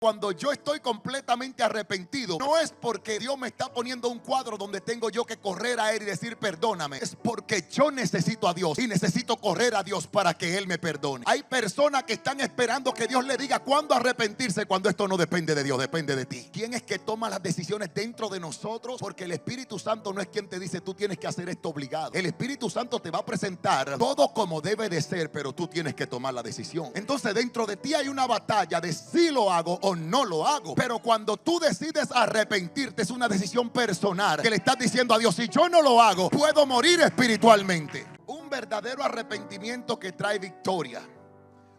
Cuando yo estoy completamente arrepentido, no es porque Dios me está poniendo un cuadro donde tengo yo que correr a Él y decir perdóname. Es porque yo necesito a Dios y necesito correr a Dios para que Él me perdone. Hay personas que están esperando que Dios le diga cuándo arrepentirse, cuando esto no depende de Dios, depende de ti. ¿Quién es que toma las decisiones dentro de nosotros? Porque el Espíritu Santo no es quien te dice tú tienes que hacer esto obligado. El Espíritu Santo te va a presentar todo como debe de ser, pero tú tienes que tomar la decisión. Entonces dentro de ti hay una batalla de si lo hago o no lo hago. Pero cuando tú decides arrepentirte, es una decisión personal que le estás diciendo a Dios: si yo no lo hago, puedo morir espiritualmente. Un verdadero arrepentimiento que trae victoria,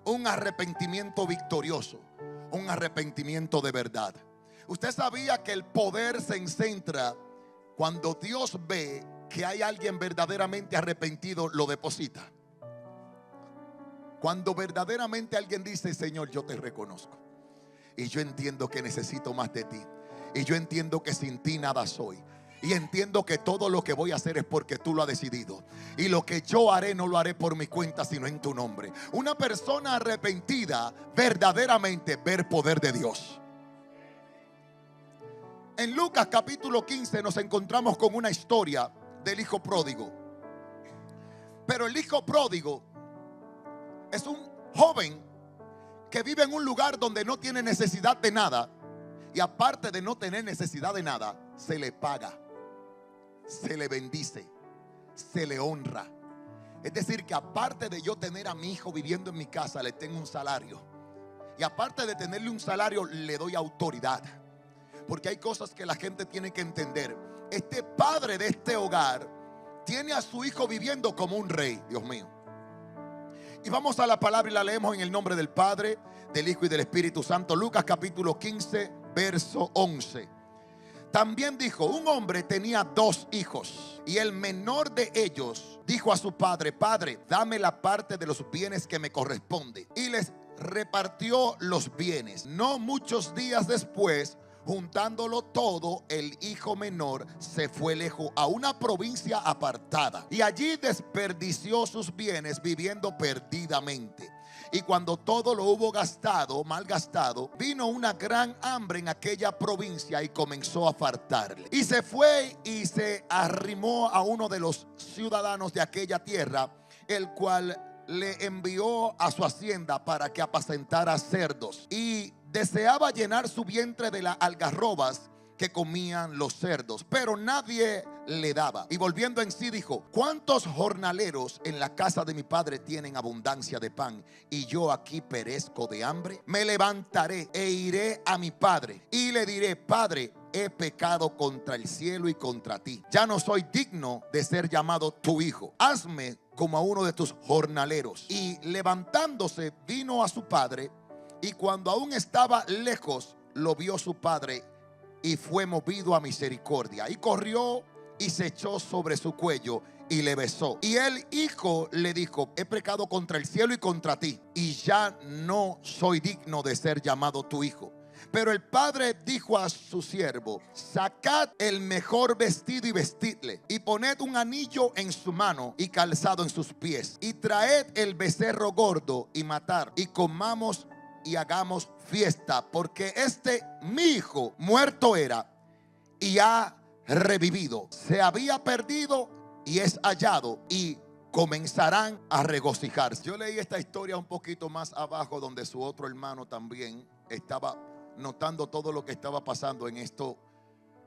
un arrepentimiento victorioso, un arrepentimiento de verdad. Usted sabía que el poder se centra cuando Dios ve que hay alguien verdaderamente arrepentido, lo deposita. Cuando verdaderamente alguien dice: Señor, yo te reconozco y yo entiendo que necesito más de ti, y yo entiendo que sin ti nada soy, y entiendo que todo lo que voy a hacer es porque tú lo has decidido, y lo que yo haré no lo haré por mi cuenta sino en tu nombre. Una persona arrepentida verdaderamente ve el poder de Dios. En Lucas capítulo 15 nos encontramos con una historia del hijo pródigo. Pero el hijo pródigo es un joven que vive en un lugar donde no tiene necesidad de nada, y aparte de no tener necesidad de nada, se le paga, se le bendice, se le honra. Es decir, que aparte de yo tener a mi hijo viviendo en mi casa, le tengo un salario, y aparte de tenerle un salario, le doy autoridad. Porque hay cosas que la gente tiene que entender. Este padre de este hogar tiene a su hijo viviendo como un rey. Dios mío. Y vamos a la palabra y la leemos en el nombre del Padre, del Hijo y del Espíritu Santo. Lucas capítulo 15, verso 11. También dijo: un hombre tenía 2 hijos, y el menor de ellos dijo a su padre: Padre, dame la parte de los bienes que me corresponde. Y les repartió los bienes. No muchos días después, juntándolo todo, el hijo menor se fue lejos a una provincia apartada, y allí desperdició sus bienes viviendo perdidamente. Y cuando todo lo hubo gastado, malgastado, vino una gran hambre en aquella provincia y comenzó a faltarle. Y se fue y se arrimó a uno de los ciudadanos de aquella tierra, el cual le envió a su hacienda para que apacentara cerdos, y deseaba llenar su vientre de las algarrobas que comían los cerdos, pero nadie le daba. Y volviendo en sí dijo: ¿cuántos jornaleros en la casa de mi padre tienen abundancia de pan, y yo aquí perezco de hambre? Me levantaré e iré a mi padre y le diré: Padre, he pecado contra el cielo y contra ti. Ya no soy digno de ser llamado tu hijo. Hazme como a uno de tus jornaleros. Y levantándose vino a su padre, y cuando aún estaba lejos, lo vio su padre, y fue movido a misericordia, y corrió y se echó sobre su cuello y le besó. Y el hijo le dijo: he pecado contra el cielo y contra ti, y ya no soy digno de ser llamado tu hijo. Pero el padre dijo a su siervo: sacad el mejor vestido y vestidle, y poned un anillo en su mano y calzado en sus pies, y traed el becerro gordo y matad, y comamos y hagamos fiesta, porque mi hijo muerto era y ha revivido, se había perdido y es hallado, y comenzarán a regocijarse. Yo leí esta historia un poquito más abajo, donde su otro hermano también estaba notando todo lo que estaba pasando en esto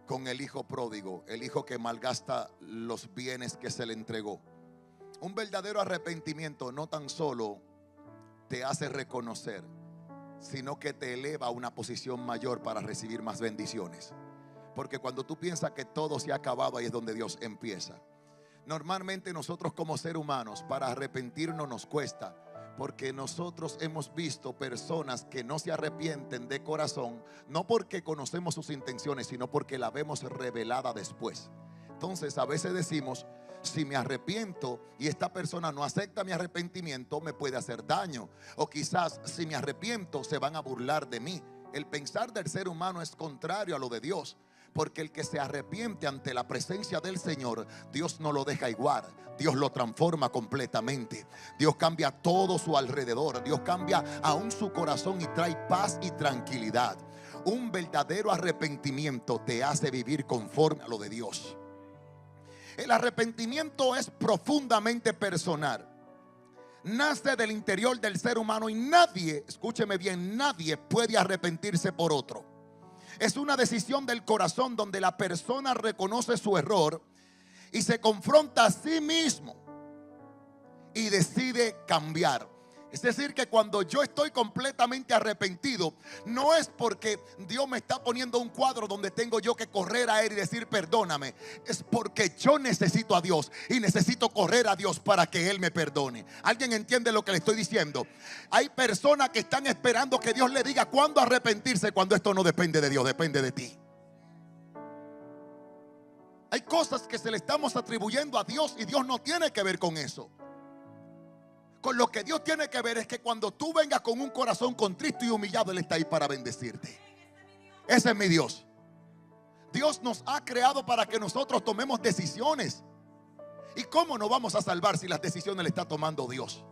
con el hijo pródigo, el hijo que malgasta los bienes que se le entregó. Un verdadero arrepentimiento no tan solo te hace reconocer, sino que te eleva a una posición mayor para recibir más bendiciones. Porque cuando tú piensas que todo se ha acabado, ahí es donde Dios empieza. Normalmente nosotros como seres humanos, para arrepentirnos nos cuesta, porque nosotros hemos visto personas que no se arrepienten de corazón, no porque conocemos sus intenciones, sino porque la vemos revelada después. Entonces a veces decimos: si me arrepiento y esta persona no acepta mi arrepentimiento, me puede hacer daño. O quizás si me arrepiento, se van a burlar de mí. El pensar del ser humano es contrario a lo de Dios. Porque el que se arrepiente ante la presencia del Señor, Dios no lo deja igual. Dios lo transforma completamente. Dios cambia todo su alrededor. Dios cambia aún su corazón y trae paz y tranquilidad. Un verdadero arrepentimiento te hace vivir conforme a lo de Dios. El arrepentimiento es profundamente personal. Nace del interior del ser humano y nadie, escúcheme bien, nadie puede arrepentirse por otro. Es una decisión del corazón donde la persona reconoce su error y se confronta a sí mismo y decide cambiar. Es decir, que cuando yo estoy completamente arrepentido, no es porque Dios me está poniendo un cuadro donde tengo yo que correr a Él y decir perdóname. Es porque yo necesito a Dios y necesito correr a Dios para que Él me perdone. ¿Alguien entiende lo que le estoy diciendo? Hay personas que están esperando que Dios le diga cuándo arrepentirse, cuando esto no depende de Dios, depende de ti. Hay cosas que se le estamos atribuyendo a Dios y Dios no tiene que ver con eso. Con lo que Dios tiene que ver es que cuando tú vengas con un corazón contrito y humillado, Él está ahí para bendecirte. Ese es mi Dios. Dios nos ha creado para que nosotros tomemos decisiones. ¿Y cómo nos vamos a salvar si las decisiones le está tomando Dios?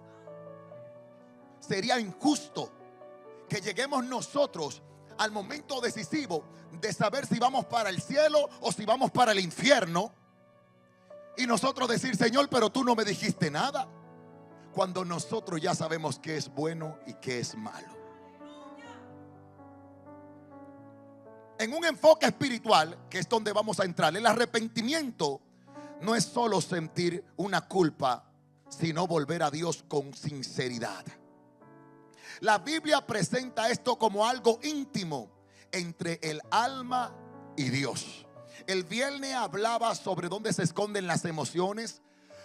Sería injusto que lleguemos nosotros al momento decisivo de saber si vamos para el cielo o si vamos para el infierno y nosotros decir, Señor, pero tú no me dijiste nada, cuando nosotros ya sabemos qué es bueno y qué es malo. En un enfoque espiritual, que es donde vamos a entrar, el arrepentimiento no es solo sentir una culpa, sino volver a Dios con sinceridad. La Biblia presenta esto como algo íntimo entre el alma y Dios. El viernes hablaba sobre dónde se esconden las emociones,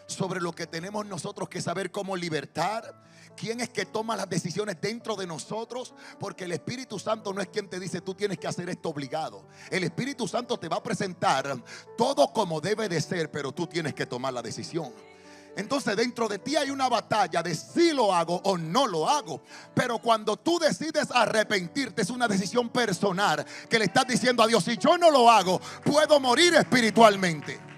sobre lo que tenemos nosotros que saber cómo libertar. ¿Quién es que toma las decisiones dentro de nosotros? Porque el Espíritu Santo no es quien te dice tú tienes que hacer esto obligado. El Espíritu Santo te va a presentar todo como debe de ser, pero tú tienes que tomar la decisión. Entonces dentro de ti hay una batalla de si lo hago o no lo hago. Pero cuando tú decides arrepentirte, es una decisión personal que le estás diciendo a Dios, si yo no lo hago, puedo morir espiritualmente.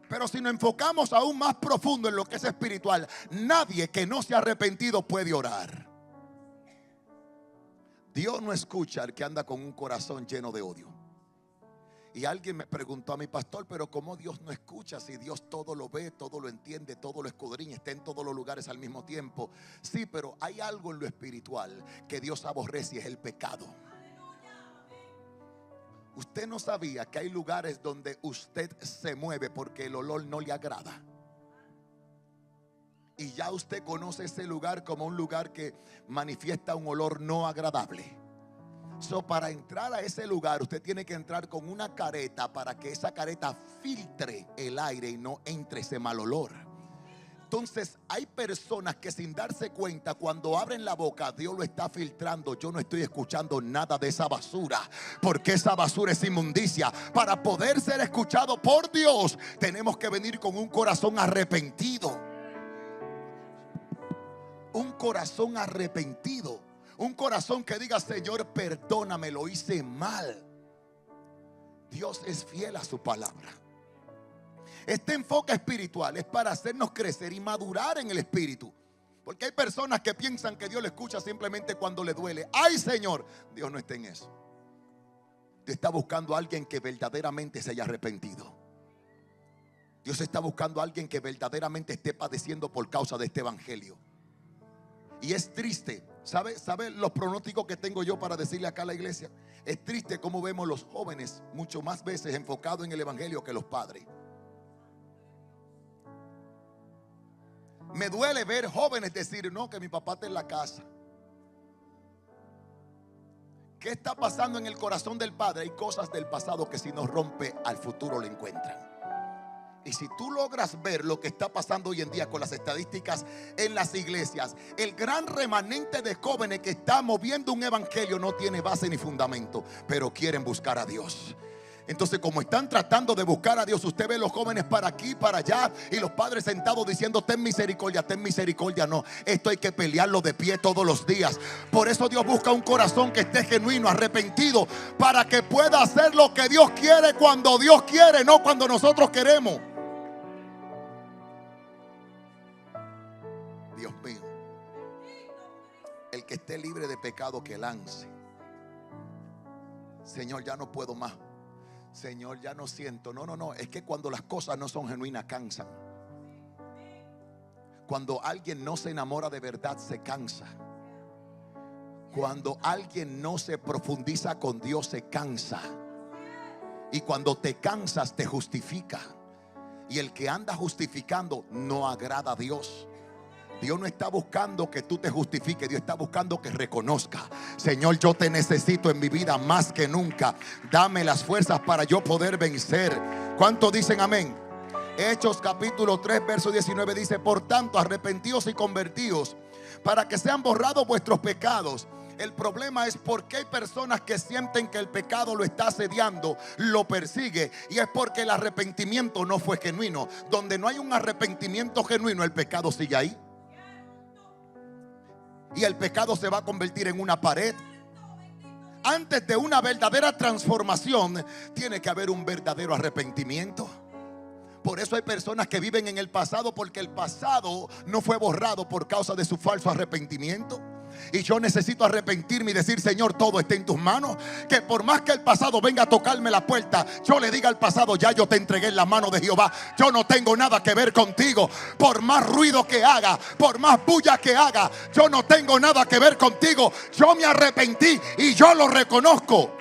Pero si nos enfocamos aún más profundo en lo que es espiritual, nadie que no se ha arrepentido puede orar. Dios no escucha al que anda con un corazón lleno de odio. Y alguien me preguntó a mi pastor, pero ¿cómo Dios no escucha si Dios todo lo ve, todo lo entiende, todo lo escudriña, está en todos los lugares al mismo tiempo? Sí, pero hay algo en lo espiritual que Dios aborrece y es el pecado. Usted no sabía que hay lugares donde usted se mueve porque el olor no le agrada. Y ya usted conoce ese lugar como un lugar que manifiesta un olor no agradable. Para entrar a ese lugar usted tiene que entrar con una careta para que esa careta filtre el aire y no entre ese mal olor. Entonces hay personas que sin darse cuenta, cuando abren la boca, Dios lo está filtrando. Yo no estoy escuchando nada de esa basura, porque esa basura es inmundicia. Para poder ser escuchado por Dios, tenemos que venir con un corazón arrepentido. Un corazón arrepentido. Un corazón que diga, Señor, perdóname, lo hice mal. Dios es fiel a su palabra. Este enfoque espiritual es para hacernos crecer y madurar en el espíritu. Porque hay personas que piensan que Dios le escucha simplemente cuando le duele. ¡Ay, Señor! Dios no está en eso. Dios está buscando a alguien que verdaderamente se haya arrepentido. Dios está buscando a alguien que verdaderamente esté padeciendo por causa de este evangelio. Y es triste. ¿Sabe los pronósticos que tengo yo para decirle acá a la iglesia? Es triste cómo vemos los jóvenes mucho más veces enfocados en el evangelio que los padres. Me duele ver jóvenes decir, no, que mi papá está en la casa. ¿Qué está pasando en el corazón del padre? Hay cosas del pasado que si nos rompe, al futuro lo encuentran. Y si tú logras ver lo que está pasando hoy en día con las estadísticas en las iglesias, el gran remanente de jóvenes que está moviendo un evangelio no tiene base ni fundamento, pero quieren buscar a Dios. Entonces, como están tratando de buscar a Dios, usted ve los jóvenes para aquí, para allá, y los padres sentados diciendo: ten misericordia, ten misericordia. No, esto hay que pelearlo de pie todos los días. Por eso Dios busca un corazón que esté genuino, arrepentido, para que pueda hacer lo que Dios quiere cuando Dios quiere, no cuando nosotros queremos. Dios mío, el que esté libre de pecado, que lance. Señor, ya no puedo más. Señor, ya no siento. No, es que cuando las cosas no son genuinas, cansan. Cuando alguien no se enamora de verdad, se cansa. Cuando alguien no se profundiza con Dios, se cansa. Y cuando te cansas, te justifica. Y el que anda justificando no agrada a Dios. Dios no está buscando que tú te justifiques. Dios está buscando que reconozca: Señor, yo te necesito en mi vida más que nunca. Dame las fuerzas para yo poder vencer. ¿Cuántos dicen amén? Hechos capítulo 3 verso 19 dice: por tanto, arrepentíos y convertíos para que sean borrados vuestros pecados. El problema es porque hay personas que sienten que el pecado lo está asediando, lo persigue, y es porque el arrepentimiento no fue genuino. Donde no hay un arrepentimiento genuino, el pecado sigue ahí. Y el pecado se va a convertir en una pared. Antes de una verdadera transformación, tiene que haber un verdadero arrepentimiento. Por eso hay personas que viven en el pasado, porque el pasado no fue borrado por causa de su falso arrepentimiento. Y yo necesito arrepentirme y decir: Señor, todo está en tus manos. Que por más que el pasado venga a tocarme la puerta, yo le diga al pasado: ya yo te entregué en la mano de Jehová. Yo no tengo nada que ver contigo. Por más ruido que haga, por más bulla que haga, yo no tengo nada que ver contigo. Yo me arrepentí y yo lo reconozco.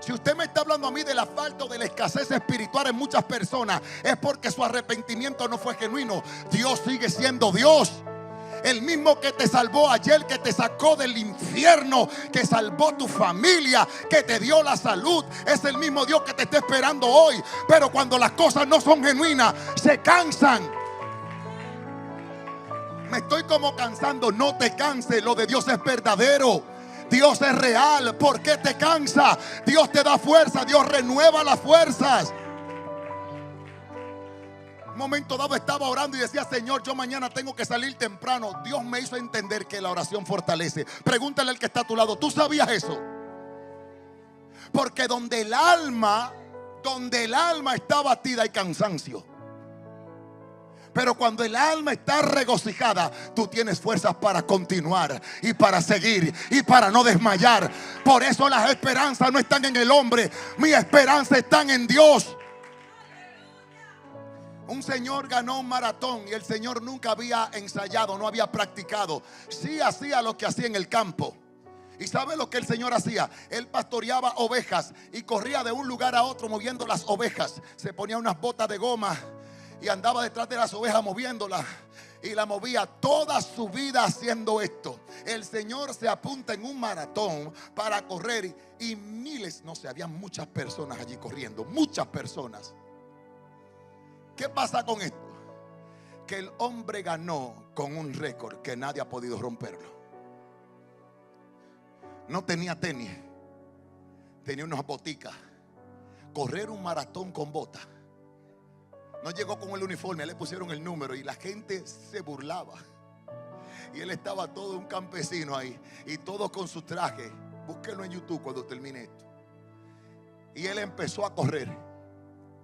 Si usted me está hablando a mí de la falta o de la escasez espiritual en muchas personas, es porque su arrepentimiento no fue genuino. Dios sigue siendo Dios. El mismo que te salvó ayer, que te sacó del infierno, que salvó tu familia, que te dio la salud, es el mismo Dios que te está esperando hoy. Pero cuando las cosas no son genuinas, se cansan. Me estoy como cansando. No te canses, lo de Dios es verdadero. Dios es real. ¿Por qué te cansa? Dios te da fuerza, Dios renueva las fuerzas. Un momento dado estaba orando y decía: Señor, yo mañana tengo que salir temprano. Dios me hizo entender que la oración fortalece. Pregúntale al que está a tu lado: ¿tú sabías eso? Porque donde el alma está batida, hay cansancio. Pero cuando el alma está regocijada, tú tienes fuerzas para continuar y para seguir y para no desmayar. Por eso las esperanzas no están en el hombre. Mi esperanza está en Dios. Un señor ganó un maratón y el señor nunca había ensayado, no había practicado. Sí hacía lo que hacía en el campo. ¿Y sabe lo que el señor hacía? Él pastoreaba ovejas y corría de un lugar a otro moviendo las ovejas. Se ponía unas botas de goma y andaba detrás de las ovejas moviéndolas. Y la movía toda su vida haciendo esto. El señor se apunta en un maratón para correr y miles, no sé, había muchas personas allí corriendo, muchas personas. ¿Qué pasa con esto? Que el hombre ganó con un récord que nadie ha podido romperlo. No tenía tenis, tenía unas boticas. Correr un maratón con botas. No llegó con el uniforme, le pusieron el número y la gente se burlaba. Y él estaba todo un campesino ahí y todo con su traje. Búsquenlo en YouTube cuando termine esto. Y él empezó a correr.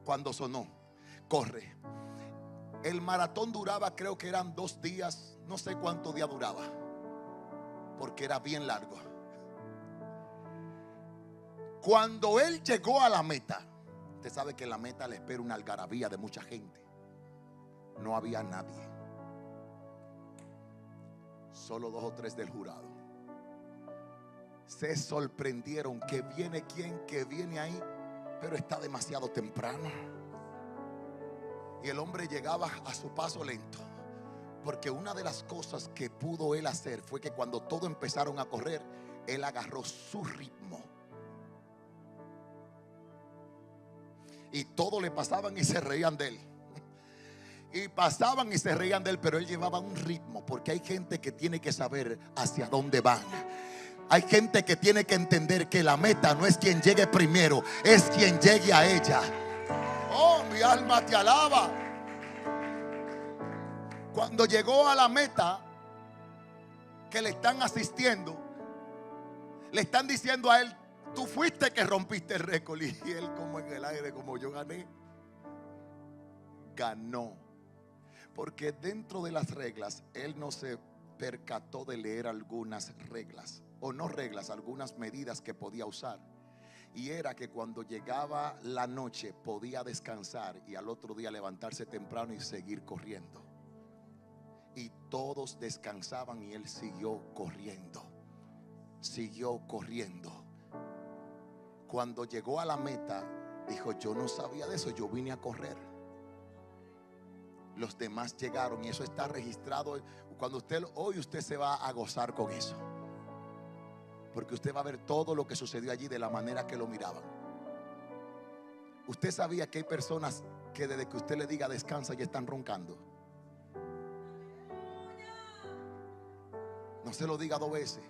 Cuando sonó, corre. El maratón duraba, creo que eran 2 días. No sé cuánto día duraba, porque era bien largo. Cuando él llegó a la meta, usted sabe que en la meta le espera una algarabía de mucha gente. No había nadie, solo 2 o 3 del jurado. Se sorprendieron. Que viene quién, que viene ahí, pero está demasiado temprano. Y el hombre llegaba a su paso lento, porque una de las cosas que pudo él hacer fue que cuando todos empezaron a correr, él agarró su ritmo. Y todos le pasaban y se reían de él. Y pasaban y se reían de él, pero él llevaba un ritmo, porque hay gente que tiene que saber hacia dónde van. Hay gente que tiene que entender que la meta no es quien llegue primero, es quien llegue a ella. Oh, mi alma te alaba. Cuando llegó a la meta, que le están asistiendo, le están diciendo a él: tú fuiste que rompiste el récord. Y él, como en el aire, como yo gané. Ganó. Porque dentro de las reglas, él no se percató de leer algunas reglas, o no reglas, algunas medidas que podía usar. Y era que cuando llegaba la noche podía descansar y al otro día levantarse temprano y seguir corriendo. Y todos descansaban y él siguió corriendo. Siguió corriendo. Cuando llegó a la meta, dijo: yo no sabía de eso, yo vine a correr. Los demás llegaron y eso está registrado. Cuando usted se va a gozar con eso, porque usted va a ver todo lo que sucedió allí de la manera que lo miraban. Usted sabía que hay personas que desde que usted le diga descansa ya están roncando. No se lo diga 2 veces.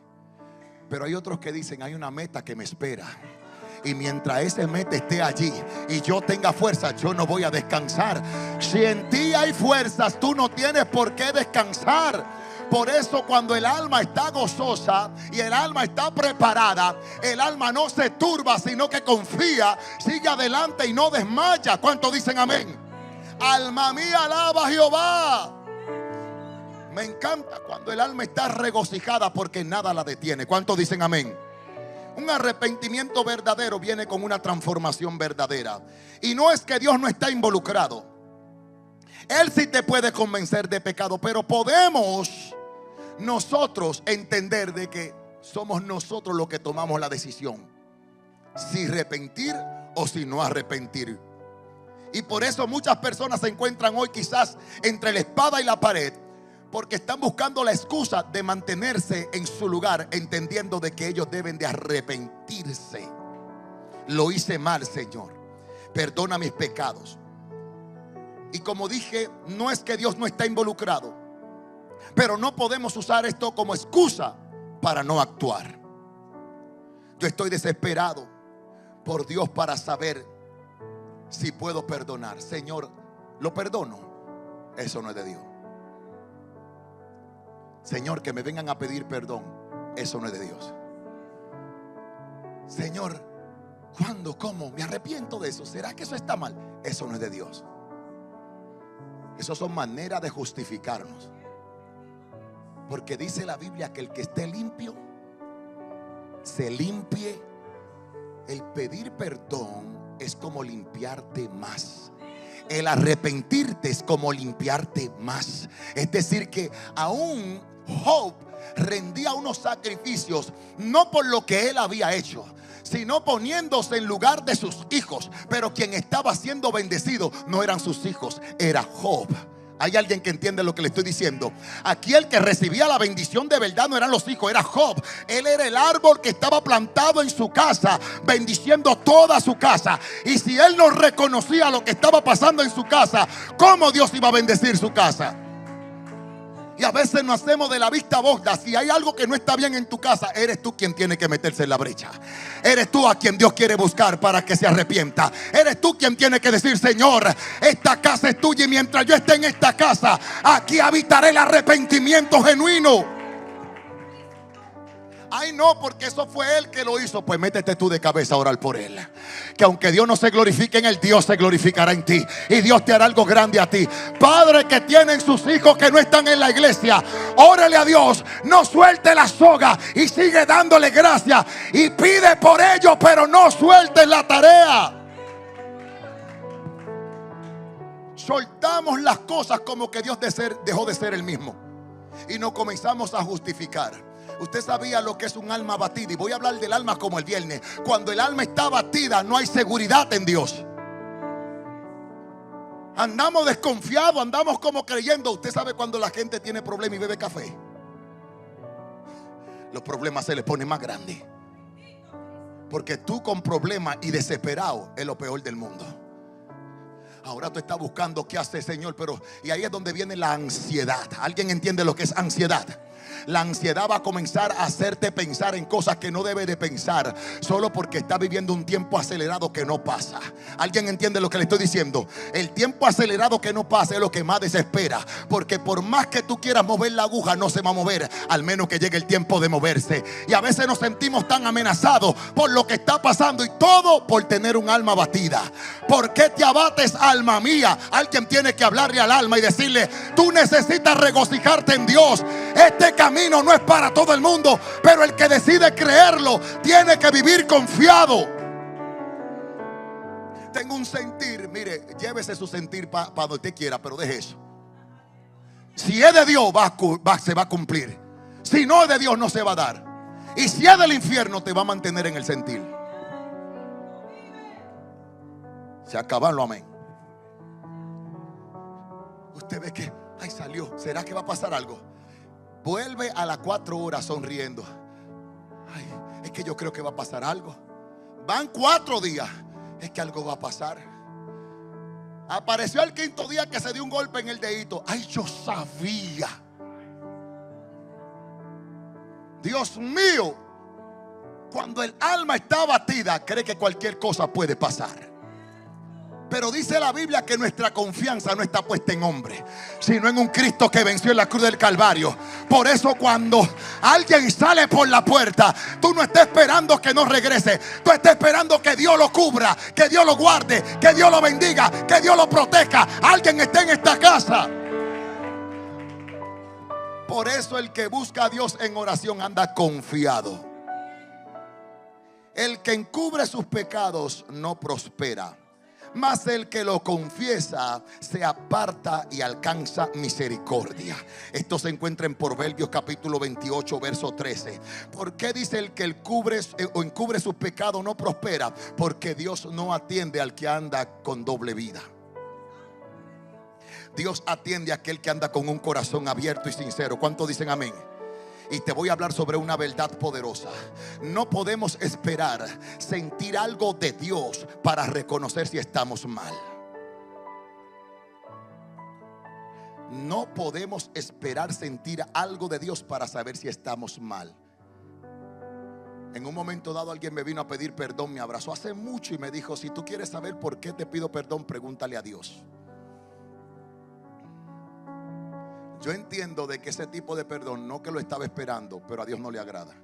Pero hay otros que dicen: hay una meta que me espera, y mientras ese meta esté allí y yo tenga fuerza, yo no voy a descansar. Si en ti hay fuerzas, tú no tienes por qué descansar. Por eso cuando el alma está gozosa y el alma está preparada, el alma no se turba, sino que confía, sigue adelante y no desmaya. ¿Cuántos dicen amén? Alma mía, alaba a Jehová. Me encanta cuando el alma está regocijada, porque nada la detiene. ¿Cuántos dicen amén? Un arrepentimiento verdadero viene con una transformación verdadera. Y no es que Dios no está involucrado. Él sí te puede convencer de pecado, pero podemos nosotros entender de que somos nosotros los que tomamos la decisión, si arrepentir o si no arrepentir. Y por eso muchas personas se encuentran hoy quizás entre la espada y la pared, porque están buscando la excusa de mantenerse en su lugar, entendiendo de que ellos deben de arrepentirse. Lo hice mal, Señor, perdona mis pecados. Y como dije, no es que Dios no está involucrado, pero no podemos usar esto como excusa para no actuar. Yo estoy desesperado por Dios para saber si puedo perdonar. Señor, ¿lo perdono? Eso no es de Dios. Señor, que me vengan a pedir perdón, eso no es de Dios. Señor, ¿cuándo? ¿Cómo? Me arrepiento de eso. ¿Será que eso está mal? Eso no es de Dios. Eso son maneras de justificarnos. Porque dice la Biblia que el que esté limpio se limpie. El pedir perdón es como limpiarte más. El arrepentirte es como limpiarte más. Es decir, que aún Job rendía unos sacrificios, no por lo que él había hecho, sino poniéndose en lugar de sus hijos. Pero quien estaba siendo bendecido no eran sus hijos, era Job. Hay alguien que entiende lo que le estoy diciendo. Aquí el que recibía la bendición de verdad no eran los hijos, era Job. Él era el árbol que estaba plantado en su casa, bendiciendo toda su casa. Y si él no reconocía lo que estaba pasando en su casa, ¿cómo Dios iba a bendecir su casa? Y a veces nos hacemos de la vista gorda. Si hay algo que no está bien en tu casa, eres tú quien tiene que meterse en la brecha. Eres tú a quien Dios quiere buscar para que se arrepienta. Eres tú quien tiene que decir: Señor, esta casa es tuya, y mientras yo esté en esta casa, aquí habitaré el arrepentimiento genuino. Ay, no, porque eso fue él que lo hizo. Pues métete tú de cabeza a orar por él. Que aunque Dios no se glorifique en él, Dios se glorificará en ti. Y Dios te hará algo grande a ti. Padre que tienen sus hijos que no están en la iglesia, órale a Dios, no suelte la soga y sigue dándole gracias. Y pide por ellos, pero no sueltes la tarea. Soltamos las cosas como que Dios dejó de ser el mismo, y nos comenzamos a justificar. Usted sabía lo que es un alma abatida, y voy a hablar del alma como el viernes. Cuando el alma está abatida, no hay seguridad en Dios. Andamos desconfiados, andamos como creyendo. Usted sabe cuando la gente tiene problemas y bebe café, los problemas se les ponen más grandes. Porque tú con problemas y desesperado es lo peor del mundo. Ahora tú estás buscando qué hace, Señor, pero y ahí es donde viene la ansiedad. ¿Alguien entiende lo que es ansiedad? La ansiedad va a comenzar a hacerte pensar en cosas que no debe de pensar, solo porque está viviendo un tiempo acelerado que no pasa. ¿Alguien entiende lo que le estoy diciendo? El tiempo acelerado que no pasa es lo que más desespera, porque por más que tú quieras mover la aguja, no se va a mover, al menos que llegue el tiempo de moverse. Y a veces nos sentimos tan amenazados por lo que está pasando, y todo por tener un alma abatida. ¿Por qué te abates, alma mía? Alguien tiene que hablarle al alma y decirle: tú necesitas regocijarte en Dios. Este camino no es para todo el mundo, pero el que decide creerlo tiene que vivir confiado. Tengo un sentir, mire, llévese su sentir para donde usted quiera, pero deje eso. Si es de Dios, se va a cumplir. Si no es de Dios, no se va a dar. Y si es del infierno, te va a mantener en el sentir. Se acabaron, amén. Usted ve que, ay, salió. ¿Será que va a pasar algo? Vuelve a las 4 horas sonriendo. Ay, es que yo creo que va a pasar algo. Van 4 días. Es que algo va a pasar. Apareció el 5.º día que se dio un golpe en el dedito. Ay, yo sabía. Dios mío, cuando el alma está abatida, cree que cualquier cosa puede pasar. Pero dice la Biblia que nuestra confianza no está puesta en hombre, sino en un Cristo que venció en la cruz del Calvario. Por eso cuando alguien sale por la puerta, tú no estás esperando que no regrese. Tú estás esperando que Dios lo cubra, que Dios lo guarde, que Dios lo bendiga, que Dios lo proteja. Alguien está en esta casa. Por eso el que busca a Dios en oración anda confiado. El que encubre sus pecados no prospera, mas el que lo confiesa se aparta y alcanza misericordia. Esto se encuentra en Proverbios capítulo 28 verso 13. ¿Por qué dice el que encubre sus pecados no prospera? Porque Dios no atiende al que anda con doble vida. Dios atiende a aquel que anda con un corazón abierto y sincero. ¿Cuántos dicen amén? Y te voy a hablar sobre una verdad poderosa. No podemos esperar sentir algo de Dios para reconocer si estamos mal. No podemos esperar sentir algo de Dios para saber si estamos mal. En un momento dado alguien me vino a pedir perdón, me abrazó hace mucho y me dijo: si tú quieres saber por qué te pido perdón, pregúntale a Dios. Yo entiendo de que ese tipo de perdón, no que lo estaba esperando, pero a Dios no le agrada.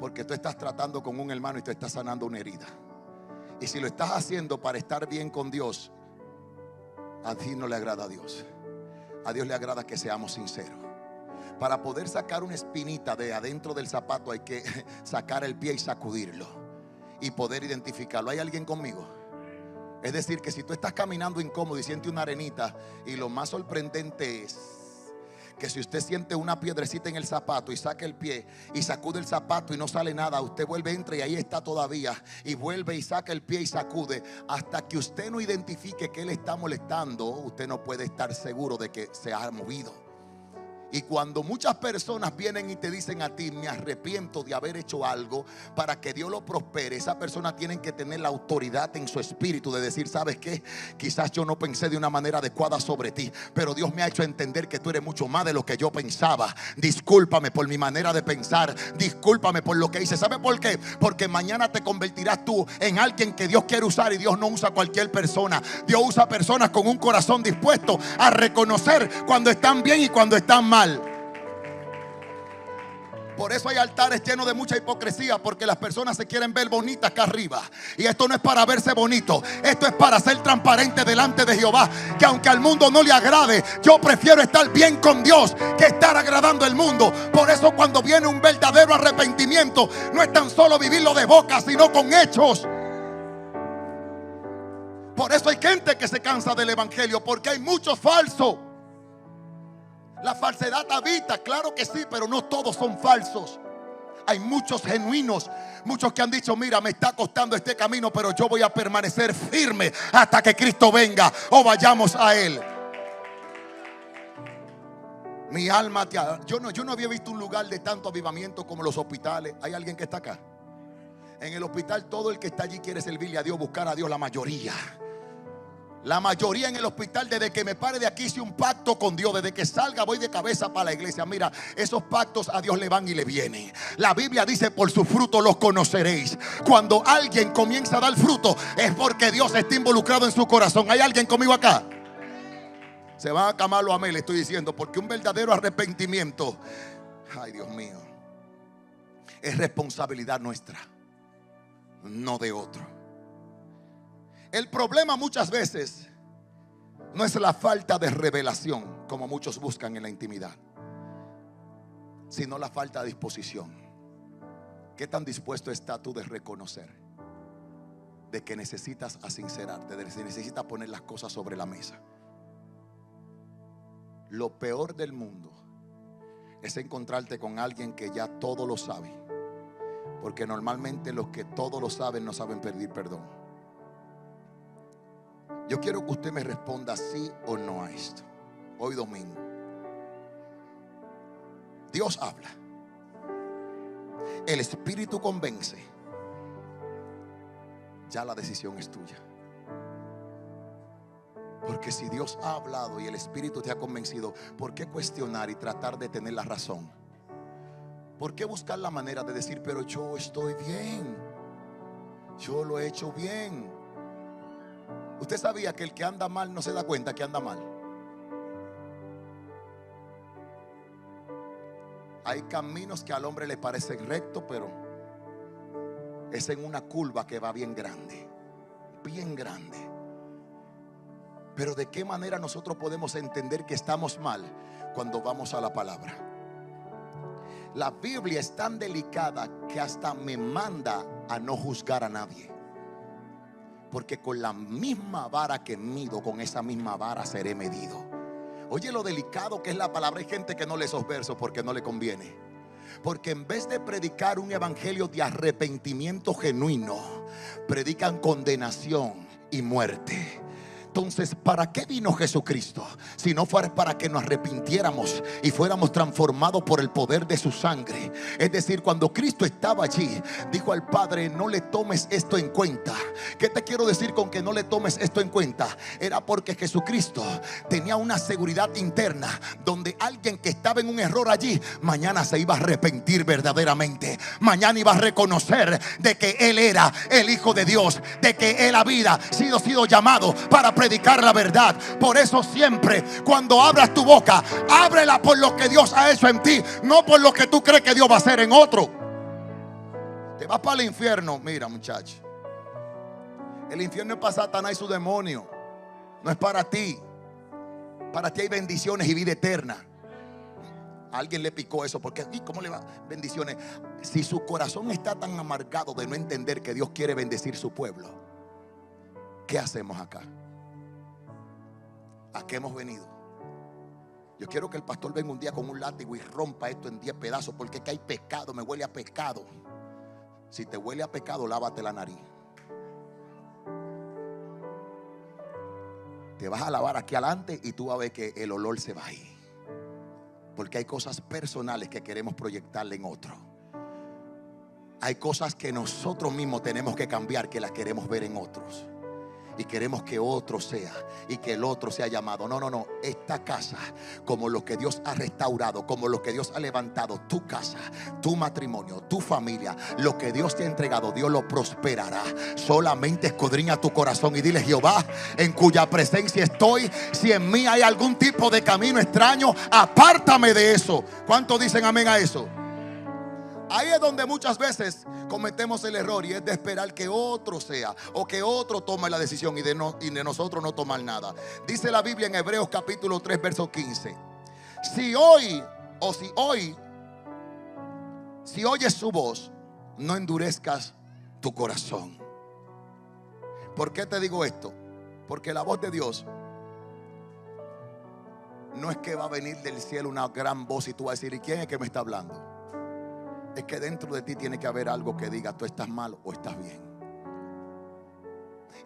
Porque tú estás tratando con un hermano y te estás sanando una herida. Y si lo estás haciendo para estar bien con Dios, a ti no le agrada a Dios. A Dios le agrada que seamos sinceros. Para poder sacar una espinita de adentro del zapato hay que sacar el pie y sacudirlo y poder identificarlo. ¿Hay alguien conmigo? Es decir, que si tú estás caminando incómodo y sientes una arenita, y lo más sorprendente es que si usted siente una piedrecita en el zapato y saca el pie y sacude el zapato y no sale nada, usted vuelve, entra y ahí está todavía, y vuelve y saca el pie y sacude, hasta que usted no identifique que él está molestando, usted no puede estar seguro de que se ha movido. Y cuando muchas personas vienen y te dicen a ti: me arrepiento de haber hecho algo, para que Dios lo prospere, esa persona tiene que tener la autoridad en su espíritu de decir: ¿sabes qué? Quizás yo no pensé de una manera adecuada sobre ti, pero Dios me ha hecho entender que tú eres mucho más de lo que yo pensaba. Discúlpame por mi manera de pensar, discúlpame por lo que hice. ¿Sabe por qué? Porque mañana te convertirás tú en alguien que Dios quiere usar, y Dios no usa a cualquier persona. Dios usa personas con un corazón dispuesto a reconocer cuando están bien y cuando están mal. Por eso hay altares llenos de mucha hipocresía, porque las personas se quieren ver bonitas acá arriba. Y esto no es para verse bonito, esto es para ser transparente delante de Jehová. Que aunque al mundo no le agrade, yo prefiero estar bien con Dios que estar agradando al mundo. Por eso cuando viene un verdadero arrepentimiento, no es tan solo vivirlo de boca, sino con hechos. Por eso hay gente que se cansa del evangelio, porque hay muchos falsos. La falsedad habita, claro que sí, pero no todos son falsos. Hay muchos genuinos, muchos que han dicho: mira, me está costando este camino, pero yo voy a permanecer firme hasta que Cristo venga o vayamos a Él. Mi alma te adora. Yo no había visto un lugar de tanto avivamiento como los hospitales. ¿Hay alguien que está acá? En el hospital todo el que está allí quiere servirle a Dios, buscar a Dios, la mayoría. La mayoría en el hospital, desde que me pare de aquí, hice un pacto con Dios. Desde que salga voy de cabeza para la iglesia. Mira, esos pactos a Dios le van y le vienen. La Biblia dice: por su fruto los conoceréis. Cuando alguien comienza a dar fruto, es porque Dios está involucrado en su corazón. ¿Hay alguien conmigo acá? Se van a acamar los amén, le estoy diciendo, porque un verdadero arrepentimiento, ay Dios mío, es responsabilidad nuestra, no de otro. El problema muchas veces no es la falta de revelación, como muchos buscan en la intimidad, sino la falta de disposición. ¿Qué tan dispuesto estás tú de reconocer de que necesitas asincerarte, de que necesitas poner las cosas sobre la mesa? Lo peor del mundo es encontrarte con alguien que ya todo lo sabe, porque normalmente los que todo lo saben no saben pedir perdón. Yo quiero que usted me responda sí o no a esto. Hoy domingo, Dios habla, el Espíritu convence, ya la decisión es tuya. Porque si Dios ha hablado y el Espíritu te ha convencido, ¿por qué cuestionar y tratar de tener la razón? ¿Por qué buscar la manera de decir, pero yo estoy bien, yo lo he hecho bien? ¿Usted sabía que el que anda mal no se da cuenta que anda mal? Hay caminos que al hombre le parecen rectos, pero es en una curva que va bien grande, bien grande. Pero ¿de qué manera nosotros podemos entender que estamos mal? Cuando vamos a la palabra. La Biblia es tan delicada que hasta me manda a no juzgar a nadie, porque con la misma vara que mido, con esa misma vara seré medido. Oye lo delicado que es la palabra. Hay gente que no lee esos versos porque no le conviene, porque en vez de predicar un evangelio de arrepentimiento genuino, predican condenación y muerte. Entonces, ¿para qué vino Jesucristo? Si no fuera para que nos arrepintiéramos y fuéramos transformados por el poder de su sangre. Es decir, cuando Cristo estaba allí, dijo al Padre: no le tomes esto en cuenta. ¿Qué te quiero decir con que no le tomes esto en cuenta? Era porque Jesucristo tenía una seguridad interna, donde alguien que estaba en un error allí, mañana se iba a arrepentir verdaderamente. Mañana iba a reconocer de que Él era el Hijo de Dios, de que Él había sido llamado para predicar la verdad. Por eso siempre cuando abras tu boca, ábrela por lo que Dios ha hecho en ti, no por lo que tú crees que Dios va a hacer en otro. Te vas para el infierno. Mira, muchacho, el infierno es para Satanás y su demonio, no es para ti. Para ti hay bendiciones y vida eterna. A alguien le picó eso, porque ¿y cómo le va? Bendiciones. Si su corazón está tan amargado de no entender que Dios quiere bendecir su pueblo, ¿qué hacemos acá? ¿A qué hemos venido? Yo quiero que el pastor venga un día con un látigo y rompa esto en 10 pedazos, porque es que hay pecado, me huele a pecado. Si te huele a pecado, lávate la nariz. Te vas a lavar aquí adelante y tú vas a ver que el olor se va a ir, porque hay cosas personales que queremos proyectarle en otro. Hay cosas que nosotros mismos tenemos que cambiar, que las queremos ver en otros. Y queremos que otro sea, y que el otro sea llamado. No. Esta casa, como lo que Dios ha restaurado, como lo que Dios ha levantado, tu casa, tu matrimonio, tu familia, lo que Dios te ha entregado, Dios lo prosperará. Solamente escudriña tu corazón y dile: Jehová, en cuya presencia estoy, si en mí hay algún tipo de camino extraño, apártame de eso. ¿Cuántos dicen amén a eso? Ahí es donde muchas veces cometemos el error, y es de esperar que otro sea, o que otro tome la decisión, y de nosotros no tomar nada. Dice la Biblia en Hebreos capítulo 3 verso 15: si oyes su voz, no endurezcas tu corazón. ¿Por qué te digo esto? Porque la voz de Dios no es que va a venir del cielo una gran voz y tú vas a decir: ¿y quién es que me está hablando? Es que dentro de ti tiene que haber algo que diga: tú estás mal o estás bien.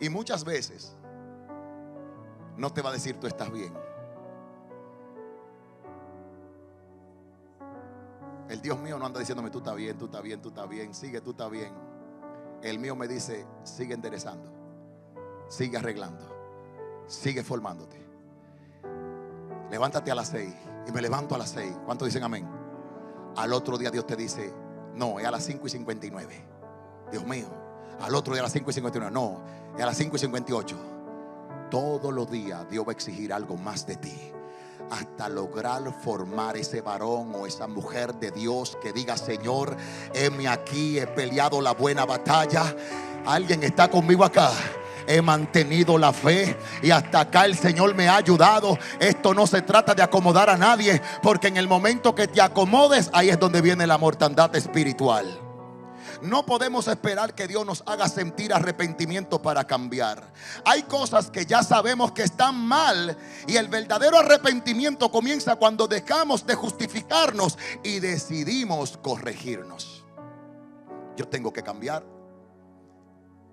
Y muchas veces no te va a decir tú estás bien. El Dios mío no anda diciéndome: tú estás bien, tú estás bien, tú estás bien, sigue, tú estás bien. El mío me dice: sigue enderezando, sigue arreglando, sigue formándote. Levántate a las 6 y me levanto a las 6. ¿Cuántos dicen amén? Al otro día Dios te dice, no, es a las 5:59. Dios mío, al otro día a las 5:59. No, es a las 5:58. Todos los días Dios va a exigir algo más de ti, hasta lograr formar ese varón o esa mujer de Dios que diga, Señor, heme aquí, he peleado la buena batalla. Alguien está conmigo acá. He mantenido la fe y hasta acá el Señor me ha ayudado. Esto no se trata de acomodar a nadie, porque en el momento que te acomodes, ahí es donde viene la mortandad espiritual. No podemos esperar que Dios nos haga sentir arrepentimiento para cambiar. Hay cosas que ya sabemos que están mal, y el verdadero arrepentimiento comienza cuando dejamos de justificarnos y decidimos corregirnos. Yo tengo que cambiar.